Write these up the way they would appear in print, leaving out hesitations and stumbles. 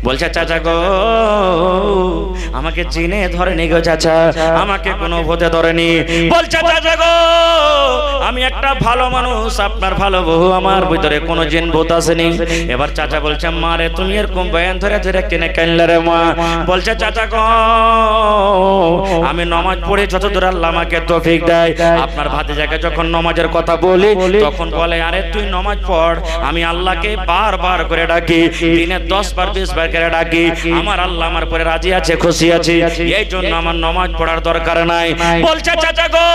বলছে চাচা গো আমাকে চিনে ধরেনি গো চাচা, আমাকে কোনো ভূতে ধরেনি। বলছে চাচা গো আমি একটা ভালো মানুষ, আপনার ভালো বহু, আমার ভিতরে কোনো জিন ভূত আসেনি। এবার চাচা বলছে মা রে তুমি এরকম বয়ান ধরে ধরে কিনে কাইলে রে মা। বলছে চাচা গো আমি নামাজ পড়ে যতদূর আল্লাহ আমাকে তৌফিক দেয়, আপনার ভাতিজাকে যখন নামাজের কথা বলি তখন বলে আরে তুই নামাজ পড়, আমি আল্লাহকে বারবার করে ডাকি, দিনে 10 বার 20 বার করে ডাকি, আমার আল্লাহ আমার পরে রাজি আছে, খুশি আছে, এই জন্য আমার নামাজ পড়ার দরকার নাই। বলছে চাচা গো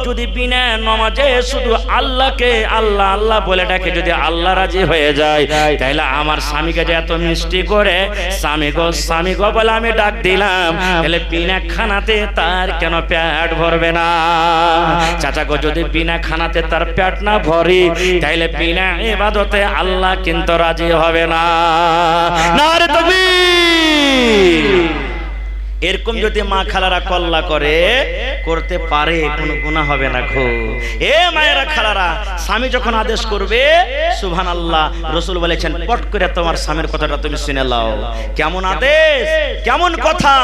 যদি বিনা নামাজে শুধু আল্লাহকে আল্লাহ আল্লাহ বলে ডাকে যদি আল্লাহ রাজি হয়ে যায়, তাহলে আমার স্বামীকে যে এত মিষ্টি করে স্বামী গো বলে আমি ডাক দিলাম, তাহলে বিনা খানাতে তার কেন পেট ভরবে না? চাচা গো যদি বিনা খানাতে তার পেট না ভরি, তাহলে বিনা ইবাদতে আল্লাহ কিন্তু রাজি হবে না। নারে তাকবীর। এরকম যদি মা খালারা কল্লা করতে পারে কোনো গুনাহ হবে না গো। এ মায়েরা খালারা স্বামী যখন আদেশ করবে সুবহানাল্লাহ, রাসূল বলেছেন পট করে তোমার স্বামীর কথাটা তুমি শুনে নাও। কেমন আদেশ, কেমন কথা!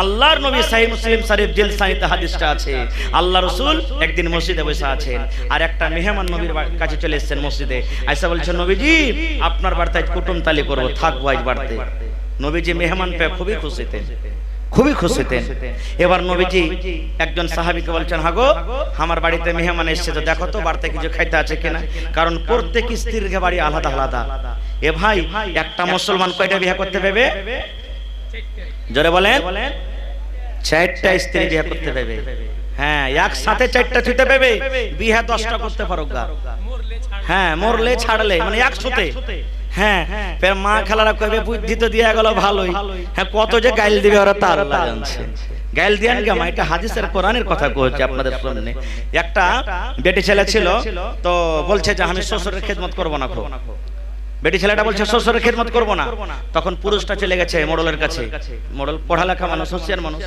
আল্লাহর নবী সহিহ মুসলিম শরীফ জিলসানিতে হাদিসটা আছে। আল্লাহ রাসূল একদিন মসজিদে বসে আছেন, আর একটা মেহমান নবীর কাছে চলে এসেছেন মসজিদে। আয়েশা বলছেন নবীজি আপনার বাড়িতে কুটুমতালি করব, থাকবো আজ বাড়িতে। নবীজি মেহমান পেয়ে খুবই খুশি হতেন। এবার নবীজি একজন সাহাবীকে বলছেন হাগো আমার বাড়িতে মেহমান এসেছে, তো দেখো তো বাড়িতে কিছু খাইতে আছে কিনা, কারণ প্রত্যেক স্ত্রীর বাড়ি আলাদা আলাদা। এ ভাই একটা মুসলমান কয়টা বিয়ে করতে পারবে? জোরে বলেন। 4টা স্ত্রী বিয়ে করতে পারবে। হ্যাঁ একসাথে 4টা ছুতে পারবে, বিয়ে 10টা করতে পারো গা। হ্যাঁ মরলে ছাড়লে মানে একসাথে। হ্যাঁ ফের মা খালারা কইবে বুদ্ধি তো দিয়া গেল ভালোই, হ্যাঁ কত যে গাইল দিবে ওরা তার আল্লাহ জানছে। গাইল দিয়ান কেমন, এটা হাদিসের কোরআনের কথা কইছে আপনাদের সামনে। একটা বেটি ছেলে ছিল, তো বলছে যে আমি শ্বশুরের খেদমত করব না। বেটি ছেলেটা বলছে শ্বশুরের খেদমত করব না। তখন পুরুষটা চলে গেছে মোড়লের কাছে, মোড়ল পড়ালেখা মানুষ, হোশিয়ার মানুষ,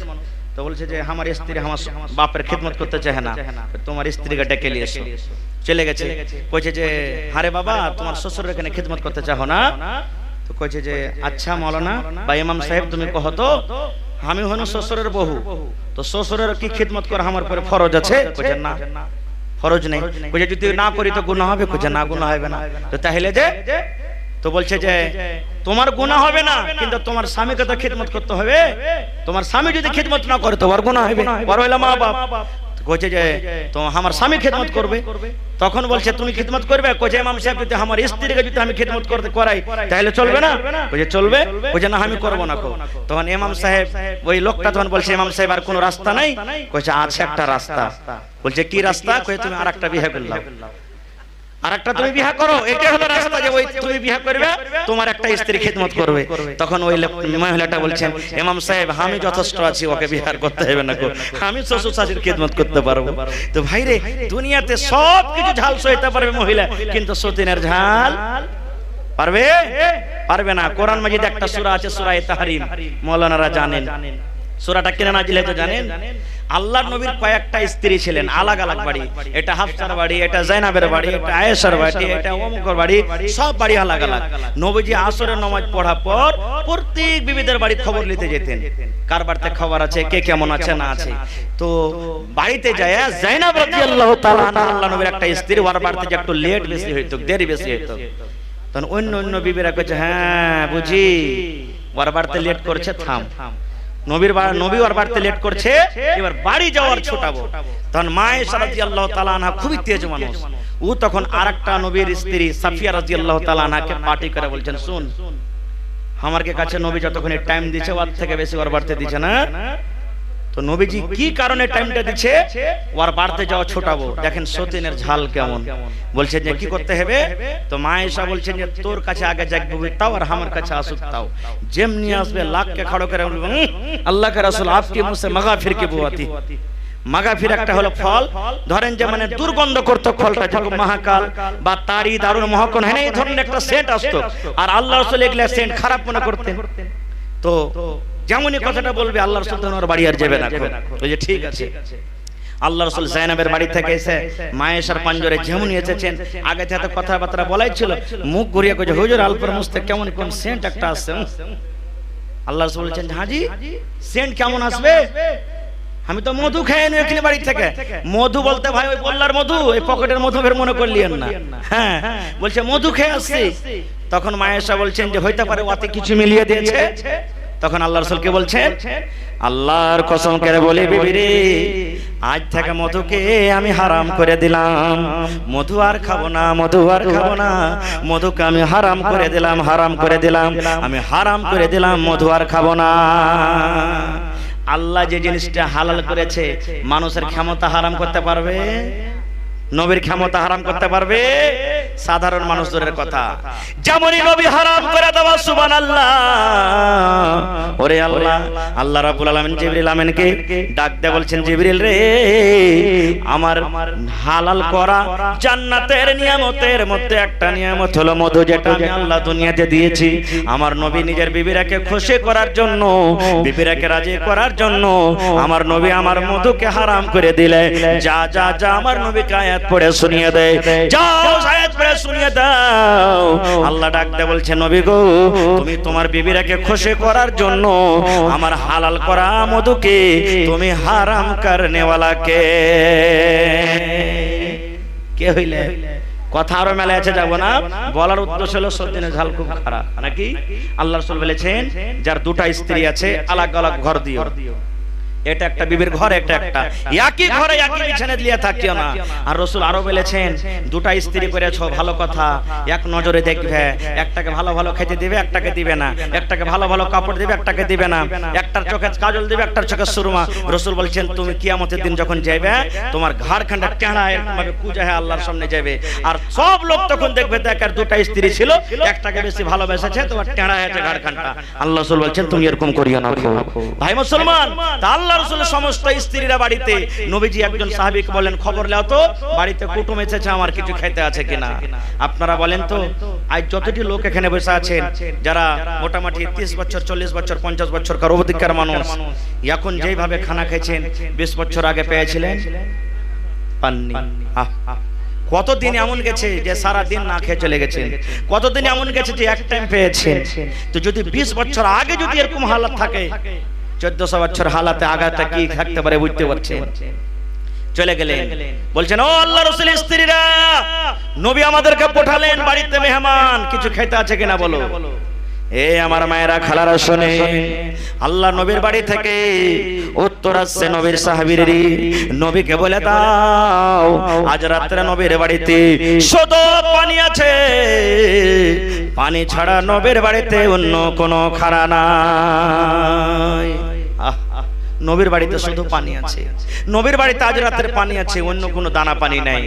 তো বলছে যে আমার স্ত্রী আমার বাপের খেদমত করতে চায় না, তোমার স্ত্রীকে ডেকে নিয়ে এসো। চলে গেছে, কইছে যে আরে বাবা তোমার শ্বশুরের এখানে খেদমত করতে চাও না? তো কইছে যে আচ্ছা মাওলানা বা ইমাম সাহেব তুমি কহ তো, আমি হন শ্বশুরের বহু, তো শ্বশুরের কি খেদমত করা আমার পরে ফরজ আছে? কইছে না ফরজ নেই। কইছে যদি না করি তো গুনাহ হবে? কইছে না গুনাহ হবে না। তো তাহলে যে তো বলছে যে তোমার গুনাহ হবে না, কিন্তু তোমার স্বামীকে তো খেদমত করতে হবে। তোমার স্বামী যদি খেদমত না করে তোমার গুনাহ হবে। বড় হইলা মা বাপ, কইছে যে তো আমার স্বামী খেদমত করবে। তখন বলছে তুমি খেদমত করবে? কইছে ইমাম সাহেব যদি আমার স্ত্রীকে যদি আমি খেদমত করতে করাই তাহলে চলবে না? কইছে চলবে। কইছে না আমি করব না। তখন ইমাম সাহেব ওই লোকটা তখন বলছে ইমাম সাহেব আর কোনো রাস্তা নাই? কইছে আছে একটা রাস্তা। বলছে কি রাস্তা? কইছে তুমি আরেকটা বিয়ে করলাও, আরেকটা তুমি বিয়ে করো, এটা হলো রাস্তা যে ওই তুমি বিয়ে করবে তোমার একটা স্ত্রী খেদমত করবে। তখন ওই মহিলাটা বলছেন ইমাম সাহেব আমি যথেষ্ট আছি, ওকে বিয়ে করতে হবে না, আমি শ্বশুর শাশুড়ির খেদমত করতে পারবো। তো ভাই রে দুনিয়াতে সব কিছু ঝাল সইতে পারবে মহিলা, কিন্তু সতীনের ঝাল পারবে না। কোরআন মাজিদে একটা সূরা আছে সূরা তাহরিম, মাওলানারা জানেন সূরাটা কেন নাজিল হয়েছে জানেন? আল্লাহর নবীর কয়েকটা স্ত্রী ছিলেন, আলাদা আলাদা বাড়ি। এটা হাফসার বাড়ি, এটা জাইনাবের বাড়ি, এটা আয়েশার বাড়ি, এটা অমুকের বাড়ি, সব বাড়ি আলাদা আলাদা। নবীজি আসরের নামাজ পড়ার পর প্রত্যেক বিবিদের বাড়ি খবর নিতে যেতেন, কার বাড়িতে খবর আছে, কে কেমন আছে না আছে। তো বাড়িতে যায় জাইনাব রাদিয়াল্লাহু তাআলা আনহা, আল্লাহর নবীর একটা স্ত্রী, ওর বাড়িতে যে একটু লেট বেশি হইতো, দেরি বেশি হইতো। তখন অন্য বিবিরা কইছে হ্যাঁ বুঝি ওর বাড়িতে লেট করছে, থাম। নবী ওর বাড়িতে লেট করছে, এবার বাড়ি যাওয়ার ছোটাবো। তখন মা আয়েশা রাদিয়াল্লাহু তাআলা আনহা খুবই তেজ মানুষ, ও তখন আরেকটা নবীর স্ত্রী সাফিয়া রাদিয়াল্লাহু তাআলা আনহাকে পার্টি করে বলছেন শুন আমার কাছে নবী যতক্ষণ টাইম দিচ্ছে ওর থেকে বেশি ওর বাড়িতে দিচ্ছে না। তো নবীজি কি কারণে টাইমটা দিচ্ছে? ওর বাড়িতে যাওয়া ছোটাবো, দেখেন সতীনের ঝাল কেমন। বলছে যে কি করতে হবে? তো মা আয়েশা বলছেন যে তোর কাছে আগে যাইবে তাও আর আমার কাছে আসুক তাও, যেমনি আসবে লাখকে খড়ো করে বলবে আল্লাহ কে রাসূল আপকি মুঝসে মাগাফির কি বুয়াতি। মাগাফির একটা হলো ফল, ধরেন যে মানে দুর্গন্ধ করত ফলটা, যেরকম মহাকাল বা তারি দারুন মহকন হয় না, এই ধরনের একটা সেন্ট আসতো, আর আল্লাহ রাসূল এগুলা সেন্ট খারাপ মনে করতেন। তো যেমনই কথাটা বলবে আল্লাহর রাসূল তখন ওর বাড়ি আর যাবে না। ওই যে ঠিক আছে। আল্লাহ রাসূল যায়েনাবের বাড়ি থেকে এসে মায়েশার পাঞ্জরে যেমন এসেছেন, আগে থেকে কথাবার্তা বলাই ছিল, মুখ ঘুরিয়ে কইছে হুজুর আলপর মুস্তে কেমন কোন সেন্ট একটা আসছে। আল্লাহ রাসূল বলেছেন হাজি সেন্ট কেমন আসবে, আমি তো মধু খেয়ে নিয়ে এখানে বাড়ি থেকে। মধু বলতে ভাই ওই বল্লার মধু, এই পকেটের মধু বের মনে করলিয়েন না। হ্যাঁ বলছে মধু খেয়ে আসছি। তখন মায়েশা বলছেন যে হইতে পারে ওতে কিছু মিলিয়ে দিয়েছে। তখন আল্লাহ রাসূলকে বলছেন আল্লাহর কসম করে বলি বিবি রে, আজ থেকে মধুকে আমি হারাম করে দিলাম, মধু আর খাবো না, মধু আর খাবো না, মধুকে আমি হারাম করে দিলাম, হারাম করে দিলাম, আমি হারাম করে দিলাম, মধু আর খাবো না। আল্লাহ যে জিনিসটা হালাল করেছে মানুষের ক্ষমতা হারাম করতে পারবে? নবীর ক্ষমতা হারাম করতে পারবে? সাধারণ মানুষ দূরের কথা। যেমনই নবী হারাম করে দেওয়া সুবহানাল্লাহ। ওরে আল্লাহ, আল্লাহ রাব্বুল আলামিন জিবরিল আমিনকে ডাক দিয়ে বলছেন জিবরিল রে, আমার হালাল করা জান্নাতের নিয়ামতের মধ্যে একটা নিয়ামত হলো মধু, যেটা আমি আল্লাহ দুনিয়াতে দিয়েছি আমার নবী নিজের বিবিরাকে খুশি করার জন্য, বিবিরাকে রাজি করার জন্য আমার নবী আমার মধুকে হারাম করে দিলে। যা যা যা আমার নবীকে আয়াত পড়ে শুনিয়ে দেয়, যাও আয়াত পড়ে শুনিয়ে দাও। আল্লাহ ডাক দিয়ে বলছে নবী গো, তুমি তোমার বিবিরাকে খুশি করার জন্য আমার হালাল করা মধুকে তুমি হারাম করনে ওয়ালা কে হইলে? কথা আরো মেলা আছে, যাবো না। বলার উদ্দেশ্য হলো সর্দিনের ঝাল খুব খারাপ নাকি। আল্লাহ রাসূল বলেছেন যার দুটা স্ত্রী আছে আলাদা আলাদা ঘর দিও। এটা একটা বিবির ঘর, একটা একটা একই ঘরে একই বিছানায় দিয়ে থাকিও না। আর রাসূল আরো বলেছেন দুটা স্ত্রী করেছো ভালো কথা, এক নজরে দেখবে, একটাকে ভালো ভালো খেতে দিবে, একটাকে দিবে না, একটাকে ভালো ভালো কাপড় দিবে, একটাকে দিবে না, একটার চোখে কাজল দিবে, একটার চোখে সুরমা। রাসূল বলেছেন তুমি কিয়ামতের দিন যখন যাবে তোমার ঘাড়খান্ডা টেঁড়া এরকমভাবে কুজা হয়ে আল্লাহর সামনে যাবে, আর সব লোক তখন দেখবে দেখার দুটা স্ত্রী ছিল, একটাকে বেশি ভালোবেসেছে, তোমার টেঁড়া হয়েছে ঘাড়খান্ডা। আল্লাহ রাসূল বলেছেন তুমি এরকম করিও না ভাই মুসলমান। তা আল্লাহ রাসূলের সমস্ত স্ত্রীরা বাড়িতে, নবীজি একজন সাহাবীকে বলেন খবর নাও তো বাড়িতে কুটুম এসেছে, আমার কিছু খেতে আছে কিনা। আপনারা বলেন তো আজ যতটি লোক এখানে বসে আছেন যারা মোটামুটি 30 বছর 40 বছর 50 বছর কার অধিকার মানুষ, এখন যেভাবে খানা খেয়েছেন 20 বছর আগে পেয়েছিলেন পাননি। কতদিন এমন গেছে যে সারা দিন না খেয়ে চলে গেছেন, কতদিন এমন গেছে যে এক টাইম পেয়েছেন। তো যদি 20 বছর আগে যদি এরকম হালাত থাকে, 1400 বছর হালাতে আগাতে কি থাকতে পারে বুঝতে পারছেন। চলে গেলেন, বলছেন ও আল্লাহর রাসূলের স্ত্রীরা, নবী আমাদেরকে পাঠালেন বাড়িতে মেহমান, কিছু খেতে আছে কিনা বলো। এ আমার মায়েরা খালারা শুনে, আল্লাহ নবীর বাড়ি থেকে উত্তর আসছে নবীর সাহাবীরেরই, নবীকে বলে দাও আজ রাত্রে নবীর বাড়িতে শুধু পানি আছে, পানি ছাড়া নবীর বাড়িতে অন্য কোনো খানা নাই। নবীর বাড়িতে শুধু পানি আছে, নবীর বাড়িতে আজ রাতের পানি আছে, অন্য কোনো দানা পানি নাই।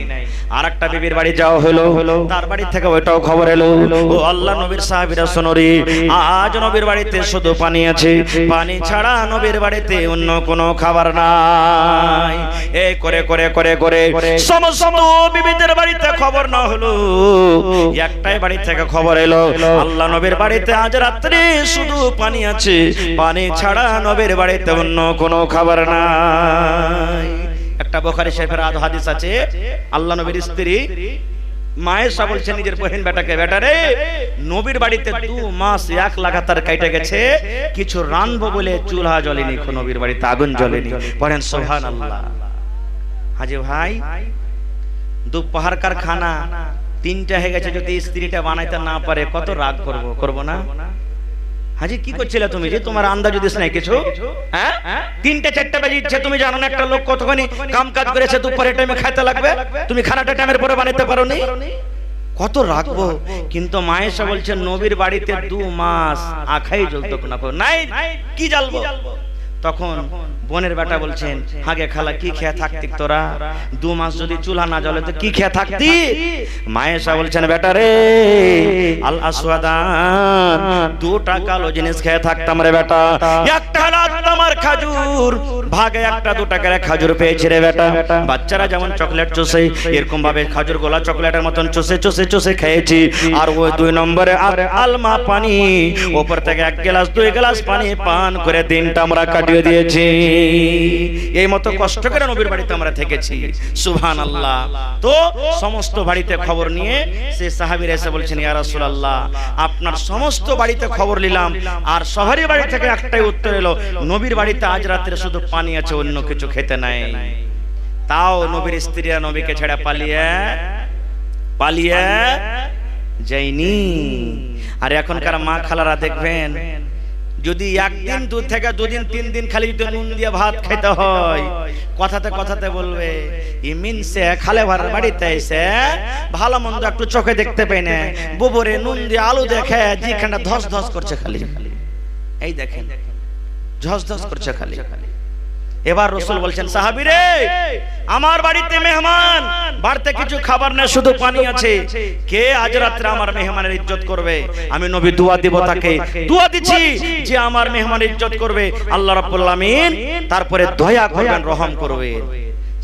আর একটা বিবির বাড়ি যাওয়া হলো, তার বাড়ি থেকে ওইটাও খবর এলো, ও আল্লাহ নবীর সাহাবীরা শোনো রে, আজ নবীর বাড়িতে শুধু পানি আছে, পানি ছাড়া নবীর বাড়িতে অন্য কোনো খাবার নাই। এই করে করে করে করে সমস্ত বিবিদের বাড়িতে খবর না হলো, একটাই বাড়ি থেকে খবর এলো, আল্লাহ নবীর বাড়িতে আজ রাত্রে শুধু পানি আছে, পানি ছাড়া নবীর বাড়িতে অন্য কোনো খাবার নাই। একটা বুখারী শরীফের হাদিস আছে, আল্লাহ নবীর স্ত্রী মায়েশা বলছে নিজের বহিন বেটাকে, বেটা রে নবীর বাড়িতে 2 মাস এক লাগাতার কেটে গেছে, কিছু রানবো বলে চুলা জ্বলেনি, নবীর বাড়িতে আগুন জ্বলেনি। পড়েন সুবহানাল্লাহ। হাজি ভাই দুপুরকার খানা 3টা হয়ে গেছে, যদি স্ত্রীটা বানাইতে না পারে কত রাগ করব না। হাজি কি করছিলে তুমি, যে তোমার আন্দাজ দিস নাই কিছু, হ্যাঁ 3টা 4টা বাজে ইচ্ছে, তুমি জানো না একটা লোক কতখানি কাম কাজ করেছে, দুপুরের টাইমে খাইতে লাগবে, তুমি খানাটা টাইমের পরে বানাইতে পারোনি, কত রাখবো। কিন্তু মায়েশা বলছেন নবীর বাড়িতে 2 মাস আখাই জ্বলতো না, নাই কি জ্বালবো। তখন বোনের বেটা বলছেন হাগে খালা কি খেয়ে থাকতি তোরা, 2 মাস যদি চুলা না জ্বলে তো কি খেয়ে থাকতি। মায়েশা বলছেন বেটা রে আল আসওয়াদান, 2টা কালো জিনিস খেয়ে থাকতাম রে বেটা, একটা হলো আমার খাজুর, ভাগে 1-2 টাকার খাজুর পেয়েছি রে বেটা। বাচ্চারা যেমন চকলেট চুষে এরকম ভাবে খাজুর গোলা চকলেটের মতন চুষে চুষে চুষে খেয়েছি। আর ওই 2 নম্বরে আলমা পানি, উপর থেকে 1 গ্লাস 2 গ্লাস পানি পান করে দিনটা আমরা কাটি দিয়ে দিয়েছি। এই মতো কষ্ট করে নবীর বাড়িতে আমরা থেকেছি। সুবহানাল্লাহ। তো সমস্ত বাড়িতে খবর নিয়ে সে সাহাবীরা এসে বলছেন, ইয়া রাসূলুল্লাহ, আপনার সমস্ত বাড়িতে খবর নিলাম, আর সবারই বাড়ি থেকে একটাই উত্তর এলো, নবীর বাড়িতে আজ রাতে শুধু পানি আছে, অন্য কিছু খেতে নাই। তাও নবীর স্ত্রীরা নবীকে ছেড়ে পালিয়ে যায়নি। আর এখনকার মা খালারা দেখবেন, যদি একদিন 2 থেকে 2 দিন 3 দিন খালি নুন দিয়ে ভাত খেতে হয়, কথাতে বলবে, ইমিন সে খালে ভার বাড়িতে এসে ভালো মন্দ একটু চোখে দেখতে পাই না, গোবরে নুন দিয়ে আলু দেখে যেখানটা ধস ধস করছে খালি, এই দেখেন ধস ধস করছে খালি। এবার রাসূল বলছেন, সাহাবীরে, আমার বাড়িতে মেহমান, বাড়িতে কিছু খাবার নেই, শুধু পানি আছে, কে আজ রাতে আমার মেহমানের ইজ্জত করবে? আমি নবী দোয়া দিব, তাকে দোয়া দিচ্ছি যে আমার মেহমানের ইজ্জত করবে আল্লাহ রাব্বুল আলামিন, তারপরে দয়া করবেন, রহম করবে।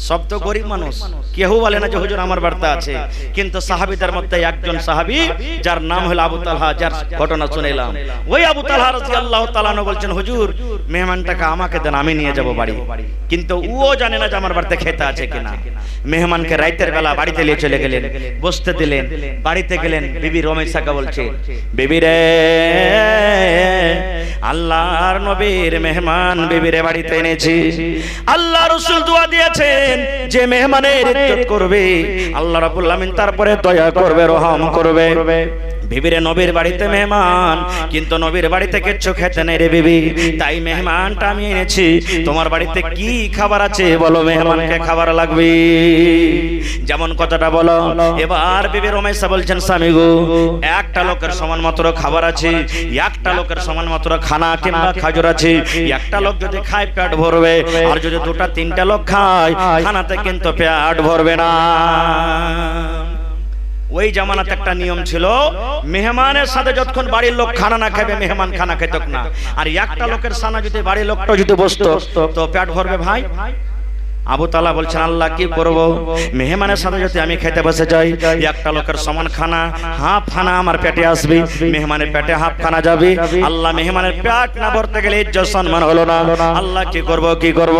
সব তো গরিব মানুষ, কেউ বলে না যে হুজুর আমার বাড়িতে আছে, কিন্তু সাহাবীদের মধ্যে একজন সাহাবী যার নাম হলো আবু তালহা, যার ঘটনা শুনেলাম, ওই আবু তালহা রাদিয়াল্লাহু তাআলা আনহু বলছেন, হুজুর মেহমানটাকে আমাকে দেন, আমি নিয়ে যাব বাড়ি। কিন্তু ও জানে না যে আমার বাড়িতে খেতে আছে কিনা। মেহমানকে রাতের বেলা বাড়িতে নিয়ে চলে গেলেন, বসতে দিলেন। বাড়িতে গেলেন, বিবি রমেশাকে বলছে, বিবি রে, আল্লাহর নবীর মেহমান বিবিরে বাড়িতে এনেছি। আল্লাহ রাসূল দোয়া দিয়েছেন যে মেহমানের ইজ্জত করবে আল্লাহ রাব্বুল আলামিন, তারপরে দয়া করবে, রহম করবে। বিবিরে নবীর বাড়িতে মেহমান, কিন্তু নবীর বাড়িতে কিচ্ছু খেতে নেই রে বিবি, তাই মেহমানটা আমি এনেছি। তোমার বাড়িতে কি খাবার আছে বলো, মেহমানকে খাবার লাগবে, যেমন কথাটা বলো। এবার বিবি রমেশা বলছেন, স্বামী গো, একটা লোকের সমান মাত্র খাবার আছে, একটা লোকের সমান মাত্র খানা কিংবা খাজুর আছে। একটা লোক যদি খায় পেট ভরবে, আর যদি 2-3টা লোক খায় খানাতে কিন্তু পেট ভরবে না। ওই জামানাতে একটা নিয়ম ছিল, মেহমানের সাথে যতক্ষণ বাড়ির লোক খানা না খাবে, মেহমান খানা খেত না। আর একটা লোকের সানা যদি বাড়ির লোকটা যদি বসতো, তো পেট ভরবে ভাই। আবু তালহা বলছেন, আল্লাহ কি করব, মেহমানের সাথে যদি আমি খেতে বসে যাই, একটা লোকের সমান খানা, হাফ খানা আমার পেটে আসবে, মেহমানের পেটে হাফ খানা যাবে। আল্লাহ, মেহমানের পেট না ভরতে গেলে ইজ্জত সম্মান হলো না। আল্লাহ কি করব।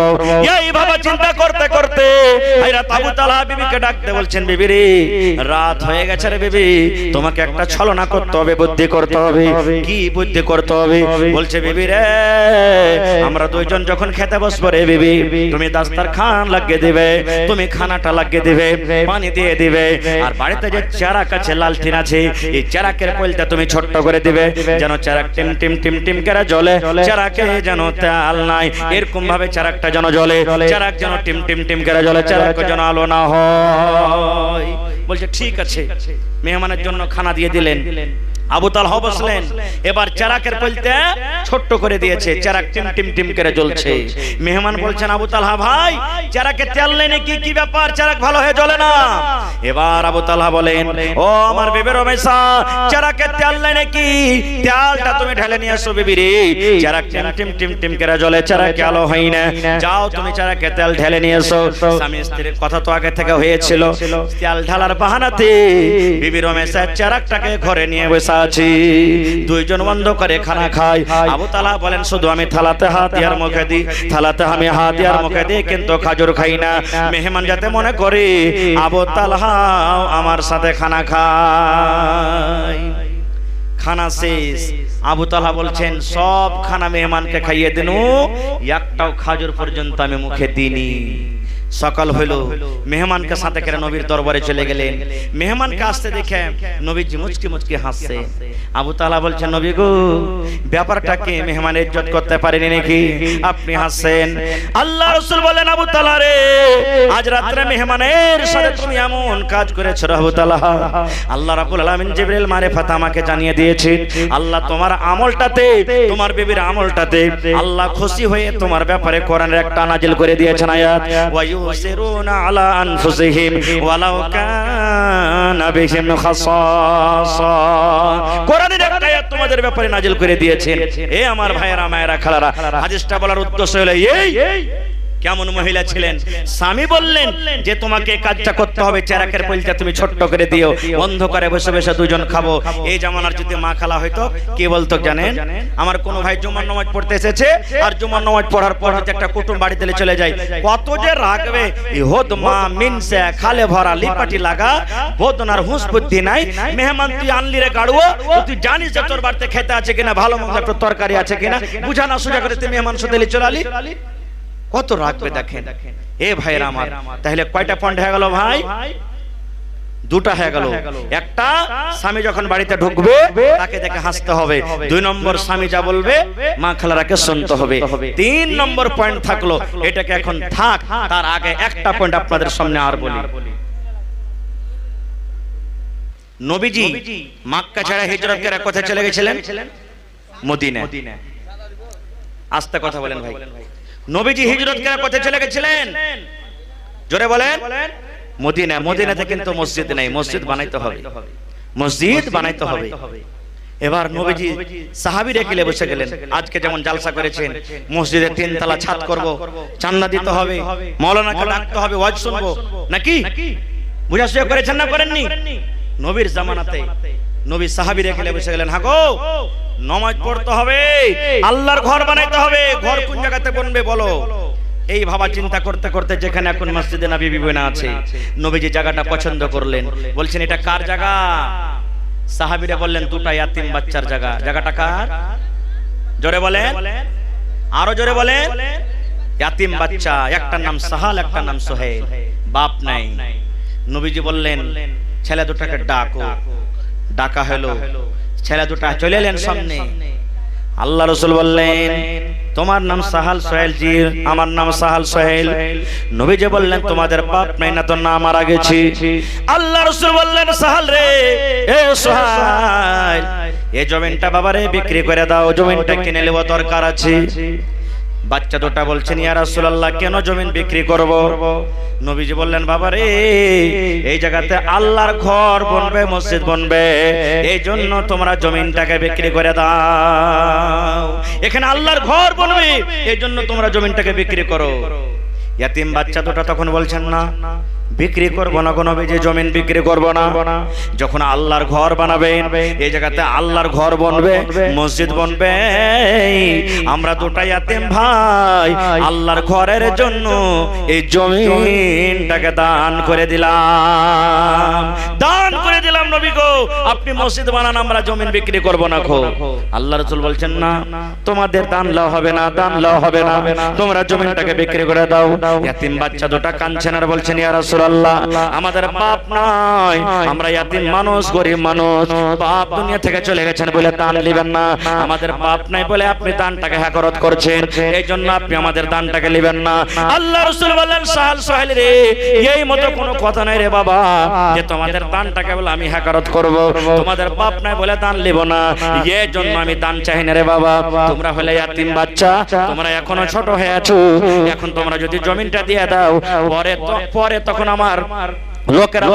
এইভাবে চিন্তা করতে করতে হযরত আবু তালহা বিবিকে ডাকতে বলছেন, বিবি রে, রাত হয়ে গেছে রে বিবি, তোমাকে একটা ছলনা করতে হবে, বুদ্ধি করতে হবে। কি বুদ্ধি করতে হবে? বলছে, বিবি রে, আমরা দুইজন যখন খেতে বসবো রে বিবি, তুমি দাস্তারখান লাগিয়ে দিবে, তুমি খানাটা লাগিয়ে দিবে, পানি দিয়ে দিবে, আর বাড়িতে যে চারাক আছে, লালটিন আছে, এই চারাকের পলটা তুমি ছোট্ট করে দিবে, যেন চারাক টিম টিম টিম টিম করে জ্বলে, চারাকে যেন তেল নাই, এরকম ভাবে চারাকটা যেন জ্বলে, চারাক যেন টিম টিম টিম করে জ্বলে, চারাক যেন আলো না হয়। বলছে ঠিক আছে। মেহমানের জন্য খানা দিয়ে দিলেন। আবু তালহা বসলেন, এবার চারাকের পলতে ছোট্ট করে দিয়েছে, চারাক টিম টিম টিম করে জ্বলছে। মেহমান বলছেন, আবু তালহা ভাই, চারাকে তেল নেই নাকি, কি ব্যাপার, চারাক ভালো হয়ে জ্বলে না? এবার আবু তালহা বলেন, ও আমার বিবি রমেশা, চারাকে তেল নেই নাকি, তেলটা তুমি ঢেলে নিয়ে আসো বিবি রে, চারাক টিম টিম টিম টিম করে জ্বলে, চারাকে আলো হয় না, যাও তুমি চারাকে তেল ঢেলে নিয়ে এসো। স্বামী স্ত্রীর কথা তো আগে থেকে হয়েছিল, তেল ঢালার বাহানাতে বিবি রমেশা চারাকটাকে ঘরে নিয়ে বসে আছি, দুইজন বন্ধ করে খানা খায়। আবু তালহা বলেন, শুধু আমি থালাতে হাত দিয়ার মুখে দিই, থালাতে আমি হাত দিয়ার মুখে দিই, কিন্তু খাজুর খাই না। মেহমান যাতে মনে করে আবু তালহা আমার সাথে খানা খায়। খানা শেষ। আবু তালহা বলছেন, সব খানা মেহমানকে খাইয়ে দিন, একটাও খাজুর পর্যন্ত আমি মুখে দিইনি। সকাল হলো, মেহমানকে সাথে করে নবীর দরবারে চলে গেলেন। মেহমানকে আসতে দেখে নবীজি মুচকি মুচকি হাসছে। আবু তালহা বলছেন, নবী গো, ব্যাপারটা কি, মেহমানের ইজ্জত করতে পারেনি নাকি আপনি হাসছেন? আল্লাহ রাসূল বলেন, আবু তালহা রে, আজ রাতে মেহমানের সাথে তুমি এমন কাজ করেছো আবু তালহা, আল্লাহ রাব্বুল আলামিন জিবরিল মারিফাত আমাকে জানিয়ে দিয়েছেন, আল্লাহ তোমার আমলটাতে, তোমার বিবির আমলটাতে আল্লাহ খুশি হয়ে তোমার ব্যাপারে কোরআনের একটা নাজিল করে দিয়েছেন আয়াত, ওয়ায়ুসিরুনা আলা আনফুসিহিম ওয়ালাউ কানা বিহিম খাসাসা। কোরআনের একটা আয়াত তোমাদের ব্যাপারে নাজিল করে দিয়েছেন। এ আমার ভাইয়েরা, মায়েরা, খালারা, হাদিসটা বলার উদ্দেশ্য হলো এই, কেমন মহিলা ছিলেন? স্বামী বললেন যে তোমাকে কাজটা করতে হবে, চেরাকের পলটা তুমি ছোট্ট করে দিও, অন্ধকারে বসে বসে দুজন খাবো। এই জামানার যদি মা খালা হয়তো কি বলতো জানেন? আমার কোন ভাই জুমার নামাজ পড়তে এসেছে, আর জুমার নামাজ পড়ার পর যদি একটা কুটুম বাড়িতে চলে যায়, কত যে রাখবে। ইহদ মা মিনসে খালে ভরা লিপাটি লাগা, বোদনার হুঁশ বুদ্ধি নাই। মেহমান তুই আনলি রে গাড়ুয়া, তুই জানিস যে তোর বাড়িতে খেতে আছে কিনা, ভালো মন্দ একটা তরকারি আছে কিনা, বুঝা না সুজা করে তুই মেহমান সাথে চলে আলি, কত রাখবে দেখেন। এ ভাইরা আমার, তাহলে কয়টা পয়েন্ট হয়ে গেল ভাই? দুটা হয়ে গেল। একটা, স্বামী যখন বাড়িতে ঢুকবে তাকে দেখে হাসতে হবে। 2 নম্বর, স্বামী যা বলবে মা খালারাকে শুনতে হবে। 3 নম্বর পয়েন্ট থাকলো, এটাকে এখন থাক, তার আগে একটা পয়েন্ট আপনাদের সামনে আর বলি। নবীজি মক্কা ছেড়ে হিজরত করে কোথায় চলে গেছিলেন? মদিনা। আস্তে কথা বলেন ভাই। নবীজি হিজরত করে কোথায় চলে গেছিলেন? জোরে বলেন। মদিনা। মদিনাতে কিন্তু মসজিদ নেই, মসজিদ বানাইতে হবে, মসজিদ বানাইতে হবে। এবার নবীজি সাহাবীরা কিলে বসে গেলেন। আজকে যেমন জালসা করেছেন, মসজিদে 3 তলা ছাদ করব, চান্দা দিতে হবে, মাওলানাকে ডাকতে হবে, ওয়াজ শুনবো নাকি? বুঝাশুঝা করেছেন না করেননি? নবীর জামানাতে নবী সাহাবীরা কিলে বসে গেলেন, হাগো নামাজ পড়তে হবে, আল্লাহর ঘর বানাইতে হবে। ঘর কোন জায়গাতে বনবে বলো? এই ভাবা চিন্তা করতে করতে যেখানে এখন মসজিদে নববী বনা আছে, নবীজি জায়গাটা পছন্দ করলেন। বলছেন এটা কার জায়গা? সাহাবীরা বললেন দুটা ইয়াতিম বাচ্চার জায়গা। জায়গাটা কার? জোরে বলেন, আরো জোরে বলেন। ইয়াতিম বাচ্চা, একটার নাম সাহাল, একটার নাম সোহেল, বাপ নাই। নবীজি বললেন ছেলে দুটাকে ডাকো। ডাকা হলো, ছেলে দুটা চলে এলেন সামনে। আল্লাহ রাসূল বললেন তোমার নাম সাহাল সোহেল? জি, আমার নাম সাহাল সোহেল। নবীজি বললেন তোমাদের বাপ নাই না তো না মারা গেছি? আল্লাহ রাসূল বললেন সাহাল রে, এ সোহেল, এই জমিনটা বাবারে বিক্রি করে দাও, জমিনটা কিনে নেব, দরকার আছে। বাচ্চা দুটা বলছেন ইয়া রাসূলুল্লাহ কেন জমিন বিক্রি করব? নবীজি বললেন বাবারে এই জায়গাতে আল্লাহর ঘর বনবে, মসজিদ বনবে, এই জন্য তোমরা জমিনটাকে বিক্রি করে দাও। এখানে আল্লাহর ঘর বনবে, এই জন্য তোমরা জমিনটাকে বিক্রি করো। ইয়াতিম বাচ্চা দুটা তখন বলছেন না, বিক্রি করবো না, কোনো যে জমিন বিক্রি করবো না। যখন আল্লাহর ঘর বানাবেন, এই জায়গাতে আল্লাহর ঘর বনবে, মসজিদ বনবে, আমরা দুটা ইয়াতিম ভাই আল্লাহর ঘরের জন্য এই জমিনটাকে দান করে দিলাম, দান করে দিলাম। নবী গো আপনি মসজিদ বানান, আমরা জমিন বিক্রি করবো না। খো আল্লাহ রাসূল বলছেন না, তোমাদের দান লওয়া হবে না, দান লওয়া হবে না, তোমরা জমিনটাকে বিক্রি করে দাও। ইয়াতিম বাচ্চা দুটা কাঁদছেন আর বলছেন ইয়া রাসূলুল্লাহ আমাদের বাপ নাই, আমরা ইয়াতিম মানুষ, গরিব মানুষ, বাপ দুনিয়া থেকে চলে গেছেন বলে দান নেবেন না। আমাদের বাপ নাই বলে আপনি দানটাকে হ্যাকরত করছেন, এই জন্য আপনি আমাদের দানটাকে নেবেন না। আল্লাহ রাসূল বললেন সাহাল সোহেল রে, এই মতো কোনো কথা নাই রে বাবা যে তোমাদের দানটাকে বলে আমি হ্যাকরত করব। তোমাদের বাপ নাই বলে দান নেব না, এই জন্য আমি দান চাই না রে বাবা। তোমরা হলে ইয়াতিম বাচ্চা, তোমরা এখনো ছোট হয়ে আছো, এখন তোমরা যদি জমিনটা দিয়ে দাও, পরে তখন আমার লোকেরা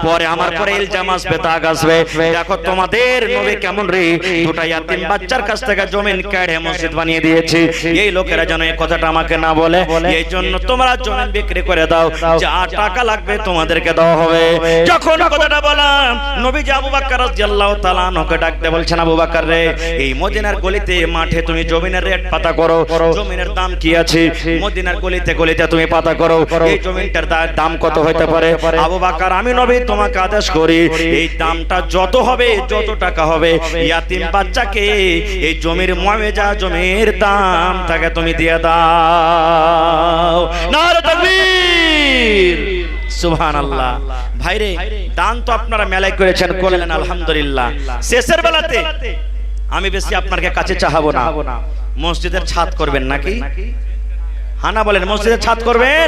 পরে আমার পরে ইলজাম আসবে, দাগ আসবে। দেখো তোমাদের নবী কেমন রে, দুটা ইয়াতিম বাচ্চার কাছ থেকে জমিন কেড়ে মসজিদ বানিয়ে দিয়েছে। এই লোকেরা যেন এই কথাটা আমাকে না বলে, এই জন্য তোমরা জমিন বিক্রি করে দাও, যা টাকা লাগবে তোমাদেরকে দেওয়া হবে। যখন কথাটা বললাম, নবীজি আবু বকর রাদিয়াল্লাহু তাআলা আনহুকে ডাকতে বলছেন, আবু বকর রে, এই মদিনার গলিতে মাঠে তুমি জমিনের রেট পাতা করো, জমিনের দাম কি আছে, মদিনার গলিতে গলিতে তুমি পাতা করো, এই জমিনটার দাম কত হতে পারে। আবু বকর আমি নবী তোমাকে আদেশ করি, এই দামটা যত হবে, যত টাকা হবে, ইয়াতিম বাচ্চাকে এই জমির মুআওয়াজা, জমির দাম তাকে তুমি দিয়ে দাও। নারে তাকবীর, সুবহানাল্লাহ। ভাইরে দান তো আপনারা মেলাই করেছেন, করলেন আলহামদুলিল্লাহ। শেষের বেলাতে আমি বেশি আপনাকে কাছে চাহাবো না, মসজিদের ছাদ করবেন নাকি? হানা বলেন মসজিদের ছাদ করবেন?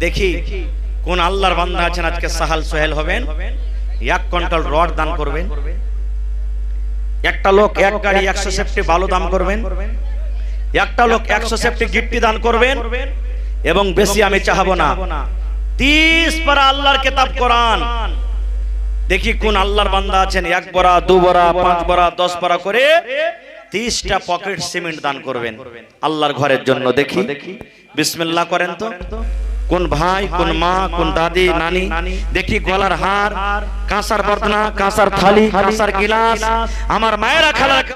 দেখি কোন আল্লাহর বান্দা আছেন আজকে সাহাল সোহেল হবেন, 1 কুইন্টাল রড দান করবেন, একটা লোক 1 গাড়ি 100 সেফটি বালু দান করবেন, একটা লোক 100 সেফটি গিট্টি দান করবেন, এবং বেশি আমি চাহাবো না, 30 পারা আল্লাহর কিতাব কোরআন। দেখি কোন আল্লাহর বান্দা আছেন 1 বড়া 2 বড়া 5 বড়া 10 বড়া করে 30টা পকেট সিমেন্ট দান করবেন আল্লাহর ঘরের জন্য। দেখি বিসমিল্লাহ করেন তো। কোন ভাই, কোন মা, কোন দাদি, নানি, দেখি গলার হার, কাঁসার বর্তনা, কাঁসার থালি, কাঁসার গিলাস, আমার মায়েরা খেলার